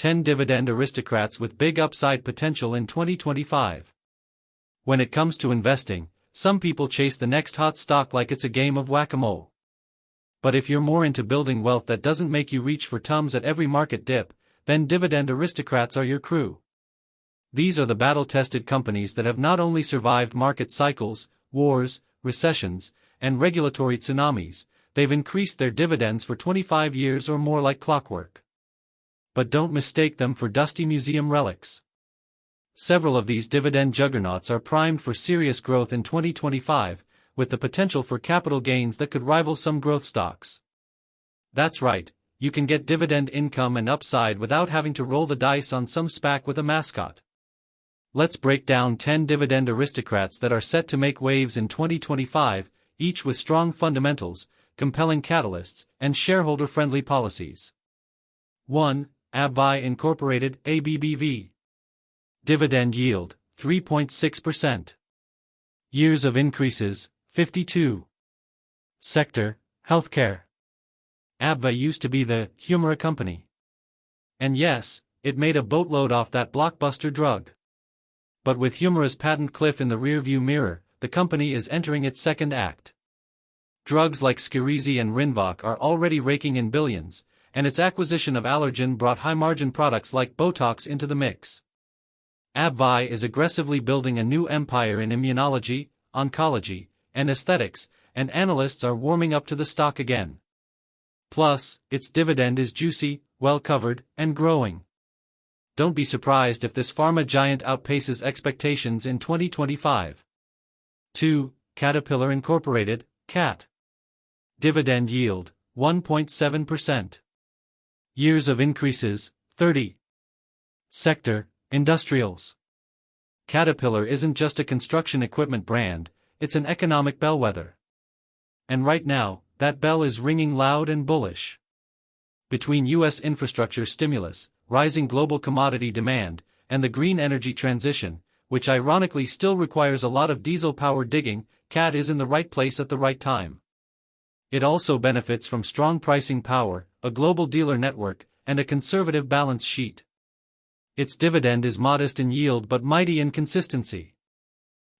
10 Dividend Aristocrats with big upside potential in 2025. When it comes to investing, some people chase the next hot stock like it's a game of whack-a-mole. But if you're more into building wealth that doesn't make you reach for Tums at every market dip, then Dividend Aristocrats are your crew. These are the battle-tested companies that have not only survived market cycles, wars, recessions, and regulatory tsunamis, they've increased their dividends for 25 years or more like clockwork. But don't mistake them for dusty museum relics. Several of these dividend juggernauts are primed for serious growth in 2025, with the potential for capital gains that could rival some growth stocks. That's right, you can get dividend income and upside without having to roll the dice on some SPAC with a mascot. Let's break down 10 dividend aristocrats that are set to make waves in 2025, each with strong fundamentals, compelling catalysts, and shareholder-friendly policies. 1. AbbVie Incorporated, ABBV. Dividend yield, 3.6%. Years of increases, 52. Sector, healthcare. AbbVie used to be the Humira company. And yes, it made a boatload off that blockbuster drug. But with Humira's patent cliff in the rearview mirror, the company is entering its second act. Drugs like Skyrizi and Rinvoq are already raking in billions, and its acquisition of Allergan brought high-margin products like Botox into the mix. AbbVie is aggressively building a new empire in immunology, oncology, and aesthetics, and analysts are warming up to the stock again. Plus, its dividend is juicy, well-covered, and growing. Don't be surprised if this pharma giant outpaces expectations in 2025. 2. Caterpillar Incorporated, CAT. Dividend yield, 1.7%. Years of increases, 30. Sector, industrials. Caterpillar isn't just a construction equipment brand, it's an economic bellwether. And right now, that bell is ringing loud and bullish. Between U.S. infrastructure stimulus, rising global commodity demand, and the green energy transition, which ironically still requires a lot of diesel-powered digging, CAT is in the right place at the right time. It also benefits from strong pricing power, a global dealer network, and a conservative balance sheet. Its dividend is modest in yield but mighty in consistency.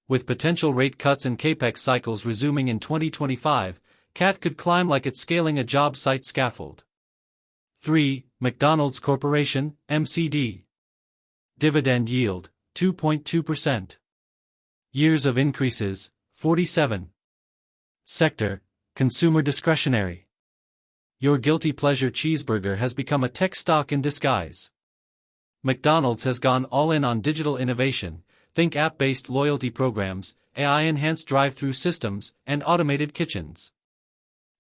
With potential rate cuts and capex cycles resuming in 2025, CAT could climb like it's scaling a job site scaffold. 3. McDonald's Corporation, MCD. Dividend yield, 2.2%. Years of increases, 47. Sector, consumer discretionary. Your guilty pleasure cheeseburger has become a tech stock in disguise. McDonald's has gone all in on digital innovation, think app-based loyalty programs, AI-enhanced drive-through systems, and automated kitchens.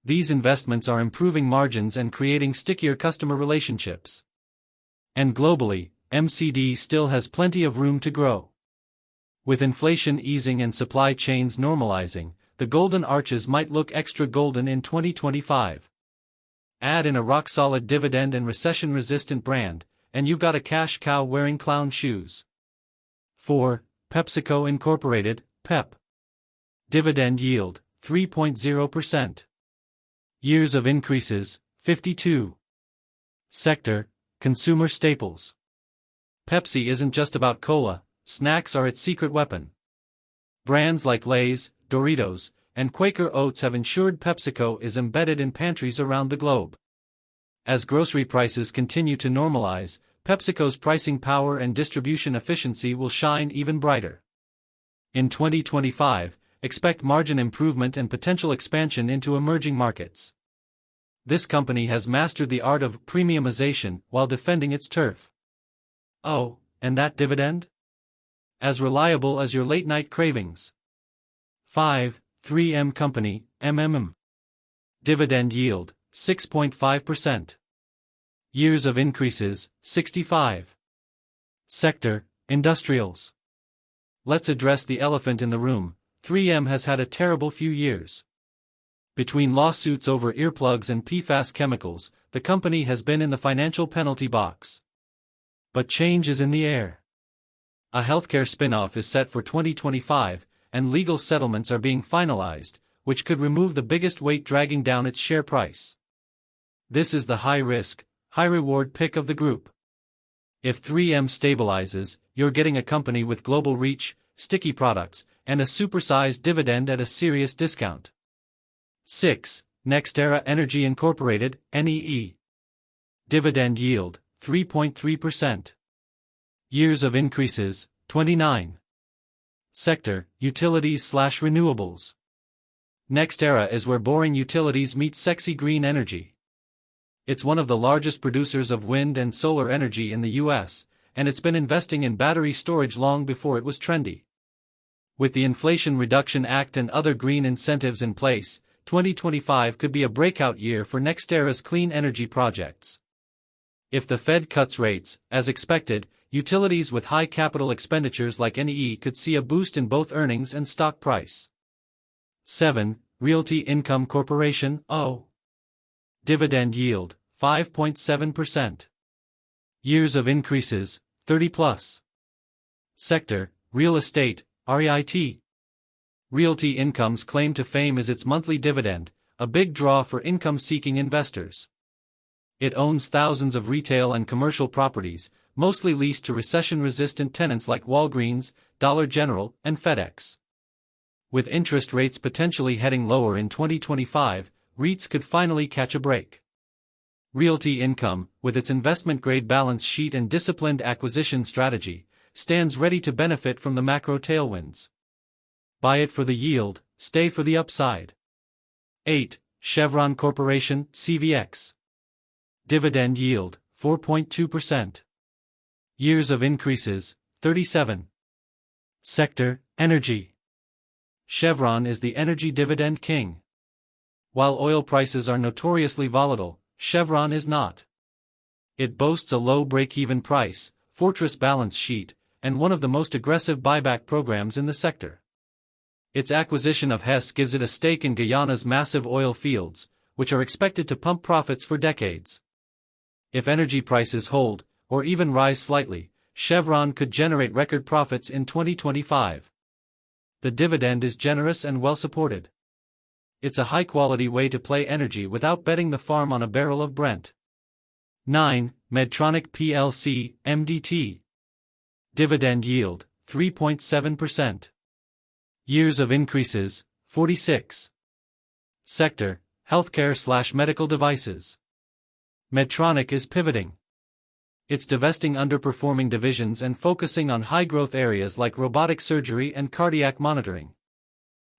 These investments are improving margins and creating stickier customer relationships. And globally, MCD still has plenty of room to grow. With inflation easing and supply chains normalizing, the golden arches might look extra golden in 2025. Add in a rock-solid dividend and recession-resistant brand, and you've got a cash cow wearing clown shoes. 4. PepsiCo Incorporated, PEP. Dividend yield, 3.0%. Years of increases, 52. Sector, consumer staples. Pepsi isn't just about cola, snacks are its secret weapon. Brands like Lay's, Doritos, and Quaker Oats have ensured PepsiCo is embedded in pantries around the globe. As grocery prices continue to normalize, PepsiCo's pricing power and distribution efficiency will shine even brighter. In 2025, expect margin improvement and potential expansion into emerging markets. This company has mastered the art of premiumization while defending its turf. Oh, and that dividend? As reliable as your late-night cravings. 5. 3M Company, MMM. Dividend yield, 6.5%. Years of increases, 65. Sector, industrials. Let's address the elephant in the room. 3M has had a terrible few years. Between lawsuits over earplugs and PFAS chemicals, the company has been in the financial penalty box. But change is in the air. A healthcare spin-off is set for 2025, and legal settlements are being finalized, which could remove the biggest weight dragging down its share price. This is the high-risk, high-reward pick of the group. If 3M stabilizes, you're getting a company with global reach, sticky products, and a supersized dividend at a serious discount. 6. NextEra Energy Incorporated, NEE. Dividend yield, 3.3%. Years of increases, 29. Sector, utilities/renewables. NextEra is where boring utilities meet sexy green energy. It's one of the largest producers of wind and solar energy in the US, and it's been investing in battery storage long before it was trendy. With the Inflation Reduction Act and other green incentives in place, 2025 could be a breakout year for NextEra's clean energy projects. If the Fed cuts rates, as expected, utilities with high capital expenditures like NEE could see a boost in both earnings and stock price. 7. Realty Income Corporation, O. Dividend yield, 5.7%. Years of increases, 30+. Sector, real estate, REIT. Realty Income's claim to fame is its monthly dividend, a big draw for income-seeking investors. It owns thousands of retail and commercial properties, mostly leased to recession-resistant tenants like Walgreens, Dollar General, and FedEx. With interest rates potentially heading lower in 2025, REITs could finally catch a break. Realty Income, with its investment-grade balance sheet and disciplined acquisition strategy, stands ready to benefit from the macro tailwinds. Buy it for the yield, stay for the upside. 8. Chevron Corporation, CVX. Dividend yield, 4.2%. Years of increases, 37. Sector, energy. Chevron is the energy dividend king. While oil prices are notoriously volatile, Chevron is not. It boasts a low break-even price, fortress balance sheet, and one of the most aggressive buyback programs in the sector. Its acquisition of Hess gives it a stake in Guyana's massive oil fields, which are expected to pump profits for decades. If energy prices hold, or even rise slightly, Chevron could generate record profits in 2025. The dividend is generous and well supported. It's a high-quality way to play energy without betting the farm on a barrel of Brent. 9. Medtronic plc, MDT. Dividend yield, 3.7%. Years of increases, 46. Sector, healthcare/medical devices. Medtronic is pivoting. It's divesting underperforming divisions and focusing on high-growth areas like robotic surgery and cardiac monitoring.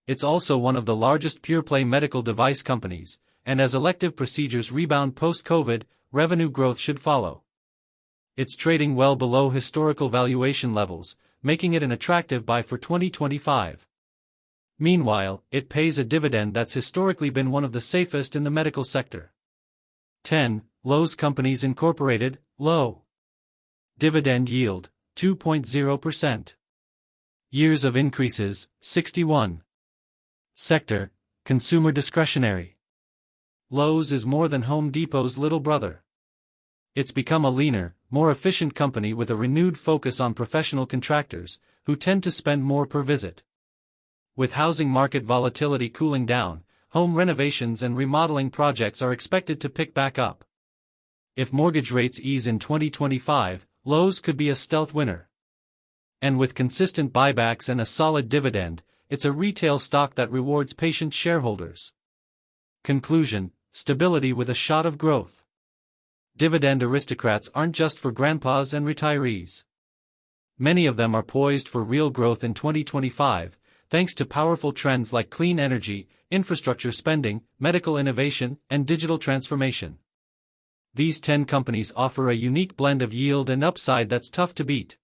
It's also one of the largest pure-play medical device companies, and as elective procedures rebound post-COVID, revenue growth should follow. It's trading well below historical valuation levels, making it an attractive buy for 2025. Meanwhile, it pays a dividend that's historically been one of the safest in the medical sector. 10. Lowe's Companies Incorporated, Lowe. Dividend yield, 2.0%. Years of increases, 61. Sector, consumer discretionary. Lowe's is more than Home Depot's little brother. It's become a leaner, more efficient company with a renewed focus on professional contractors, who tend to spend more per visit. With housing market volatility cooling down, home renovations and remodeling projects are expected to pick back up. If mortgage rates ease in 2025, Lowe's could be a stealth winner. And with consistent buybacks and a solid dividend, it's a retail stock that rewards patient shareholders. Conclusion: stability with a shot of growth. Dividend aristocrats aren't just for grandpas and retirees. Many of them are poised for real growth in 2025, thanks to powerful trends like clean energy, infrastructure spending, medical innovation, and digital transformation. These 10 companies offer a unique blend of yield and upside that's tough to beat.